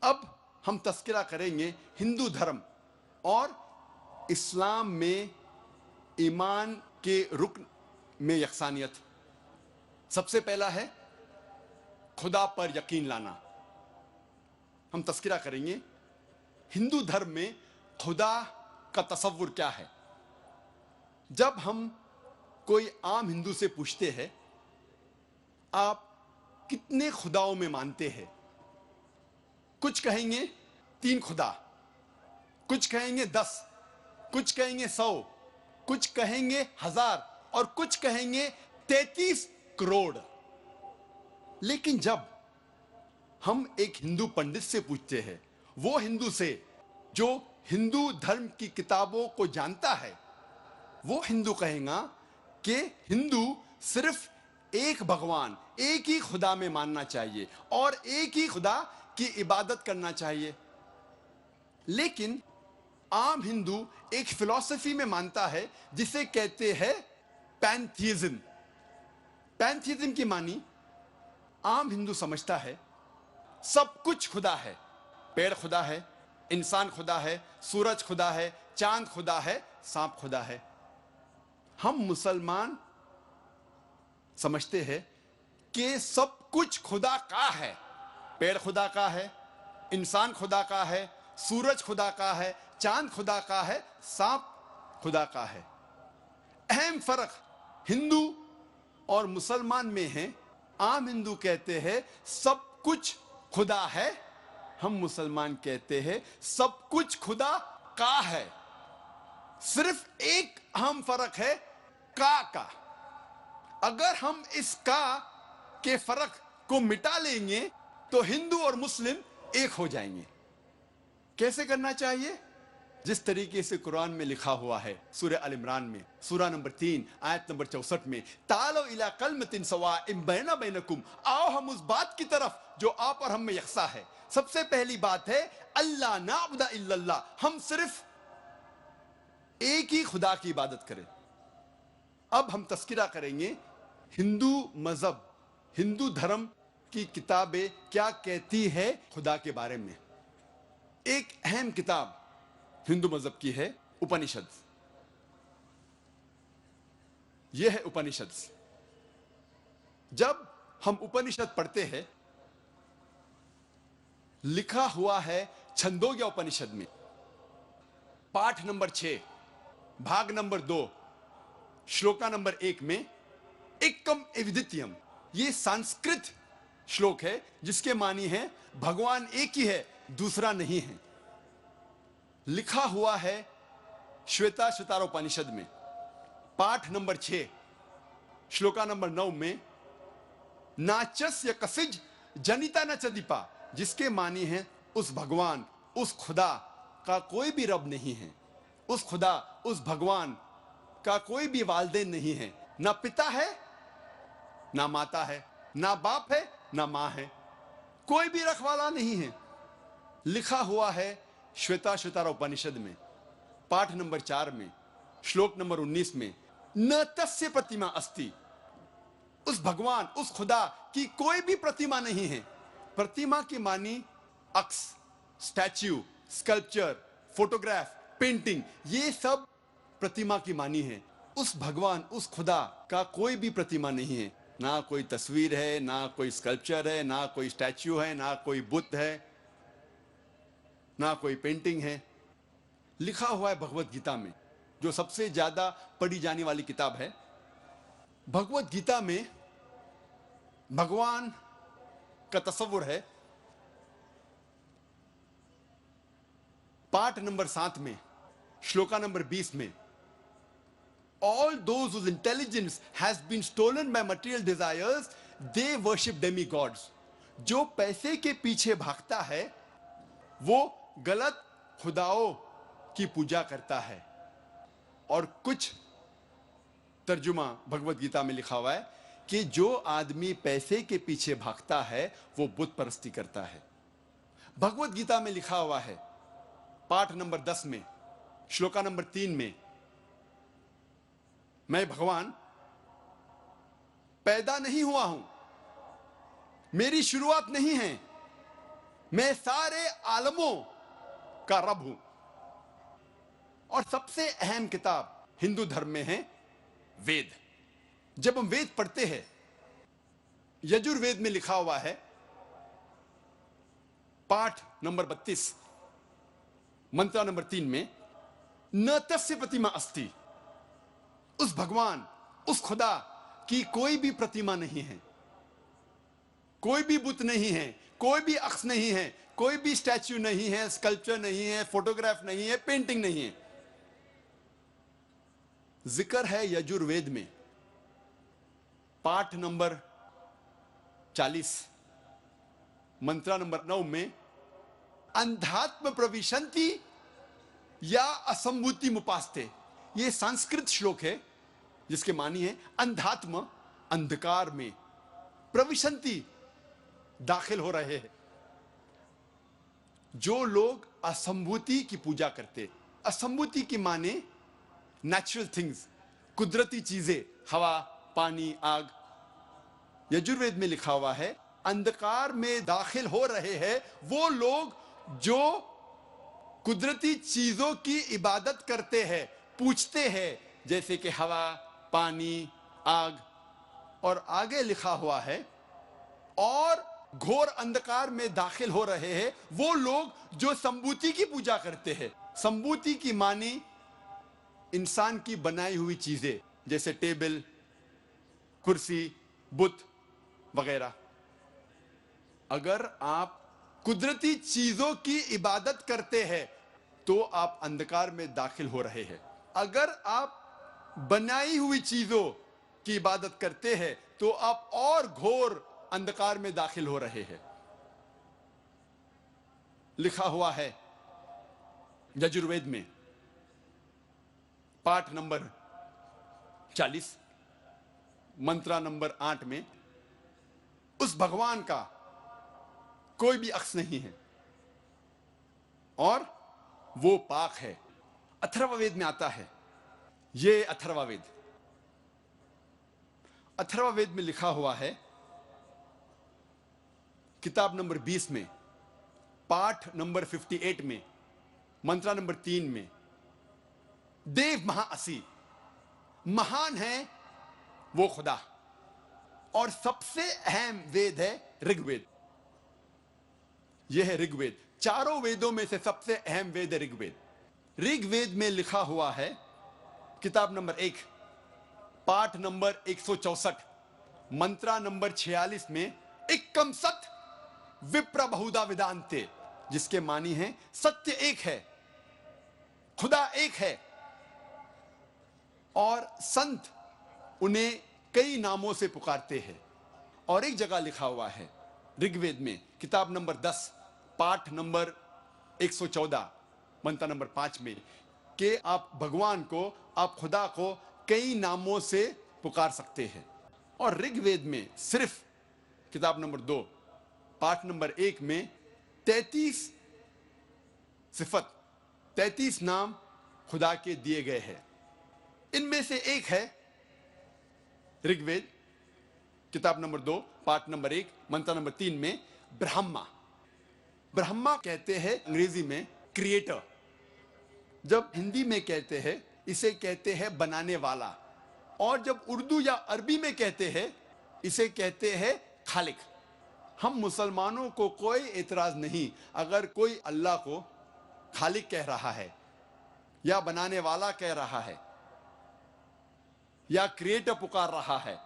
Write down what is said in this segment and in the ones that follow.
अब हम तस्करा करेंगे हिंदू धर्म और इस्लाम में ईमान के रुकन में यकसानियत। सबसे पहला है खुदा पर यकीन लाना। हम तस्करा करेंगे हिंदू धर्म में खुदा का तसव्वुर क्या है। जब हम कोई आम हिंदू से पूछते हैं आप कितने खुदाओं में मानते हैं, कुछ कहेंगे 3 खुदा, कुछ कहेंगे 10, कुछ कहेंगे 100, कुछ कहेंगे 1000 और कुछ कहेंगे 33 करोड़। लेकिन जब हम एक हिंदू पंडित से पूछते हैं, वो हिंदू से जो हिंदू धर्म की किताबों को जानता है, वो हिंदू कहेगा कि हिंदू सिर्फ एक भगवान, एक ही खुदा में मानना चाहिए और एक ही खुदा की इबादत करना चाहिए। लेकिन आम हिंदू एक फिलॉसफी में मानता है जिसे कहते हैं पैंथीइज्म। पैंथीइज्म की मानी आम हिंदू समझता है सब कुछ खुदा है। पेड़ खुदा है, इंसान खुदा है, सूरज खुदा है, चांद खुदा है, सांप खुदा है। हम मुसलमान समझते हैं कि सब कुछ खुदा का है। पेड़ खुदा का है, इंसान खुदा का है, सूरज खुदा का है, चांद खुदा का है, सांप खुदा का है। अहम फर्क हिंदू और मुसलमान में है। आम हिंदू कहते हैं सब कुछ खुदा है, हम मुसलमान कहते हैं सब कुछ खुदा का है। सिर्फ एक अहम फर्क है का। अगर हम इस का के फर्क को मिटा लेंगे तो हिंदू और मुस्लिम एक हो जाएंगे। कैसे करना चाहिए? जिस तरीके से कुरान में लिखा हुआ है, सूरह अल इमरान में सूरा नंबर 3 आयत नंबर 64 में, तालो इला कलमतिन सवाइम बैना बैनकुम, आओ हम उस बात की तरफ जो आप और हम में यकसा है। सबसे पहली बात है अल्लाह नाबुदा इल्लल्लाह, हम सिर्फ एक ही खुदा की इबादत करें। अब हम तस्किरा करेंगे हिंदू मजहब, हिंदू धर्म की किताबें क्या कहती है खुदा के बारे में। एक अहम किताब हिंदू मजहब की है उपनिषद। यह है उपनिषद। जब हम उपनिषद पढ़ते हैं, लिखा हुआ है छंदोग्य उपनिषद में पाठ नंबर 6 भाग नंबर 2 श्लोका नंबर 1 में एकम एविदित्यम, ये संस्कृत श्लोक है जिसके मानी है भगवान एक ही है, दूसरा नहीं है। लिखा हुआ है श्वेता श्वेतारोपनिषद में पाठ नंबर 6 श्लोका नंबर 9 में नाचस्य कसिज जनिता न चदीपा, जिसके मानी है उस भगवान, उस खुदा का कोई भी रब नहीं है। उस खुदा, उस भगवान का कोई भी वालिदैन नहीं है। ना पिता है, ना माता है, ना बाप है, ना मां है, कोई भी रखवाला नहीं है। लिखा हुआ है श्वेता श्वेतारोपनिषद में पाठ नंबर 4 में श्लोक नंबर 19 में न तस्य प्रतिमा अस्ति, उस भगवान, उस खुदा की कोई भी प्रतिमा नहीं है। प्रतिमा की मानी अक्स, स्टैच्यू, स्कल्पचर, फोटोग्राफ, पेंटिंग, ये सब प्रतिमा की मानी है। उस भगवान, उस खुदा का कोई भी प्रतिमा नहीं है। ना कोई तस्वीर है, ना कोई स्कल्पचर है, ना कोई स्टैच्यू है, ना कोई बुत है, ना कोई पेंटिंग है। लिखा हुआ है भगवत गीता में, जो सबसे ज्यादा पढ़ी जाने वाली किताब है। भगवत गीता में भगवान का तस्वुर है पाठ नंबर 7 में श्लोका नंबर 20 में, all those whose intelligence has been stolen by material desires, they worship demigods. जो पैसे के पीछे भागता है वो गलत खुदाओं की पूजा करता है। और कुछ तर्जुमा भगवत गीता में लिखा हुआ है कि जो आदमी पैसे के पीछे भागता है वो बुत परस्ती करता है। भगवत गीता में लिखा हुआ है पाठ नंबर 10 में श्लोका नंबर 3 में, मैं भगवान पैदा नहीं हुआ हूं, मेरी शुरुआत नहीं है, मैं सारे आलमों का रब हूं। और सबसे अहम किताब हिंदू धर्म में है वेद। जब हम वेद पढ़ते हैं, यजुर्वेद में लिखा हुआ है, पाठ नंबर 32, मंत्र नंबर 3 में, न तस्य प्रतिमा अस्ति, उस भगवान, उस खुदा की कोई भी प्रतिमा नहीं है, कोई भी बुत नहीं है, कोई भी अक्स नहीं है, कोई भी स्टैच्यू नहीं है, स्कल्पचर नहीं है, फोटोग्राफ नहीं है, पेंटिंग नहीं है। जिक्र है यजुर्वेद में, पाठ नंबर 40, मंत्र नंबर 9 में, अंधात्म प्रविशंति या असंभूति मुपास्ते। यह संस्कृत श्लोक है जिसके मानी है अंधात्म, अंधकार में, प्रविशंति, दाखिल हो रहे हैं। जो लोग असंभूति की पूजा करते, असंभूति की माने नेचुरल थिंग्स, कुदरती चीजें, हवा, पानी, आग। यजुर्वेद में लिखा हुआ है अंधकार में दाखिल हो रहे हैं वो लोग जो कुदरती चीजों की इबादत करते हैं, पूछते हैं, जैसे कि हवा, पानी, आग। और आगे लिखा हुआ है और घोर अंधकार में दाखिल हो रहे हैं वो लोग जो संभूति की पूजा करते हैं। संभूति की मानी इंसान की बनाई हुई चीजें, जैसे टेबल, कुर्सी, बुत वगैरह। अगर आप कुदरती चीजों की इबादत करते हैं तो आप अंधकार में दाखिल हो रहे हैं। अगर आप बनाई हुई चीजों की इबादत करते हैं तो आप और घोर अंधकार में दाखिल हो रहे हैं। लिखा हुआ है यजुर्वेद में, पाठ नंबर 40, मंत्र नंबर 8 में, उस भगवान का कोई भी अक्स नहीं है और वो पाक है। अथर्ववेद में आता है, ये अथर्ववेद, अथर्ववेद में लिखा हुआ है किताब नंबर 20 में, पाठ नंबर 58 में, मंत्र नंबर 3 में, देव महाअसी, महान है वो खुदा। और सबसे अहम वेद है ऋग्वेद। यह है ऋग्वेद। चारों वेदों में से सबसे अहम वेद है ऋग्वेद। ऋग्वेद में लिखा हुआ है किताब नंबर 1, पाठ नंबर 164, मंत्र नंबर 46 में, एकम सत विप्र बहुधा वेदांते, जिसके मानी है सत्य एक है, खुदा एक है और संत उन्हें कई नामों से पुकारते हैं। और एक जगह लिखा हुआ है ऋग्वेद में, किताब नंबर 10, पाठ नंबर 114, मंत्र नंबर 5 में, कि आप भगवान को, आप खुदा को कई नामों से पुकार सकते हैं। और ऋग्वेद में सिर्फ किताब नंबर 2, पाठ नंबर 1 में 33 सिफत, 33 नाम खुदा के दिए गए हैं। इनमें से एक है ऋग्वेद किताब नंबर 2, पाठ नंबर 1, मंत्र नंबर 3 में, ब्रह्मा। ब्रह्मा कहते हैं अंग्रेजी में क्रिएटर। जब हिंदी में कहते हैं इसे कहते हैं बनाने वाला, और जब उर्दू या अरबी में कहते हैं इसे कहते हैं खालिक। हम मुसलमानों को कोई एतराज नहीं अगर कोई अल्लाह को खालिक कह रहा है या बनाने वाला कह रहा है या क्रिएटर पुकार रहा है।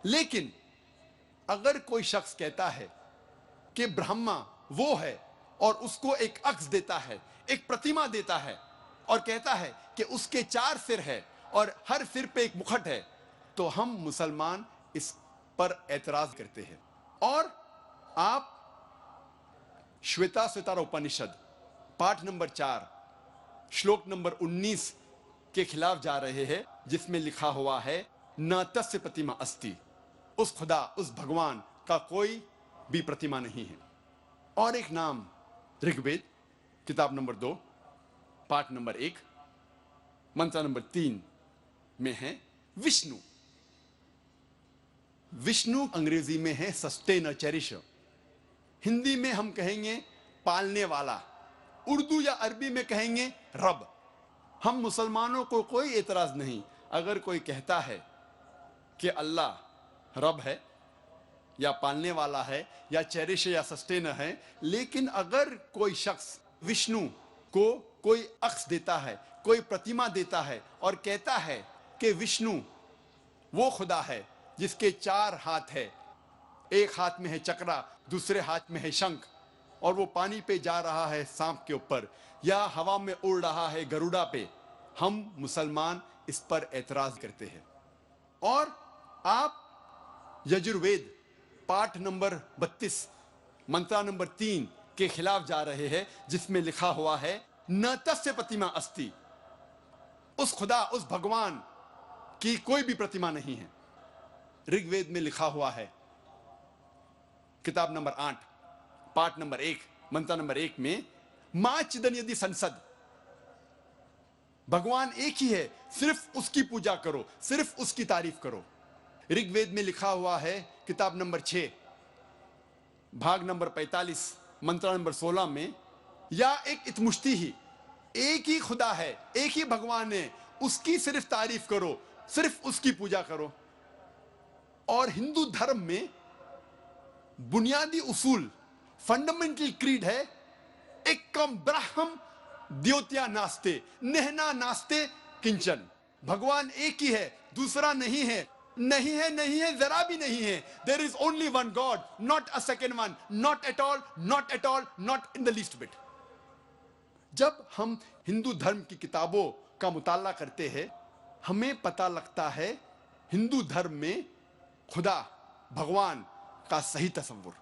लेकिन अगर कोई शख्स कहता है कि ब्रह्मा वो है और उसको एक अक्स देता है, एक प्रतिमा देता है और कहता है कि उसके 4 सिर है और हर सिर पे एक मुखट है, तो हम मुसलमान इस पर एतराज करते हैं। और आप श्वेताश्वतर उपनिषद पाठ नंबर 4 श्लोक नंबर 19 के खिलाफ जा रहे हैं, जिसमें लिखा हुआ है न तस्य प्रतिमा अस्ति, उस खुदा, उस भगवान का कोई भी प्रतिमा नहीं है। और एक नाम ऋग्वेद किताब नंबर 2, पाठ नंबर 1, मंत्र नंबर 3 में है विष्णु। विष्णु अंग्रेजी में है सस्टेनर, चेरिशर। हिंदी में हम कहेंगे पालने वाला, उर्दू या अरबी में कहेंगे रब। हम मुसलमानों को कोई एतराज नहीं अगर कोई कहता है कि अल्लाह रब है या पालने वाला है या चेरिश या सस्टेनर है, लेकिन अगर कोई शख्स विष्णु को कोई अक्स देता है, कोई प्रतिमा देता है और कहता है कि विष्णु वो खुदा है जिसके 4 हाथ है, एक हाथ में है चक्रा, दूसरे हाथ में है शंख, और वो पानी पे जा रहा है सांप के ऊपर या हवा में उड़ रहा है गरुड़ा पे, हम मुसलमान इस पर एतराज करते हैं। और आप यजुर्वेद पाठ नंबर 32 मंत्रा नंबर 3 के खिलाफ जा रहे हैं, जिसमें लिखा हुआ है न तस्य प्रतिमा अस्ति, उस खुदा उस भगवान की कोई भी प्रतिमा नहीं है। ऋग्वेद में लिखा हुआ है किताब नंबर 8 पाठ नंबर 1 मंत्र नंबर 1 में मां चिदन यदि संसद, भगवान एक ही है, सिर्फ उसकी पूजा करो, सिर्फ उसकी तारीफ करो। ऋग्वेद में लिखा हुआ है किताब नंबर 6 भाग नंबर 45 मंत्र नंबर 16 में या एक इतमुश्ती ही, एक ही खुदा है, एक ही भगवान है, उसकी सिर्फ तारीफ करो, सिर्फ उसकी पूजा करो। और हिंदू धर्म में बुनियादी उसूल फंडामेंटल क्रीड है एकम ब्रह्म द्योत्या नास्ते नेहना नास्ते किंचन, भगवान एक ही है, दूसरा नहीं है, नहीं है, नहीं है, जरा भी नहीं है। There is only one god, not a second one, not at all, not at all, not in the least bit. जब हम हिंदू धर्म की किताबों का मुताला करते हैं, हमें पता लगता है हिंदू धर्म में खुदा भगवान का सही तस्वुर।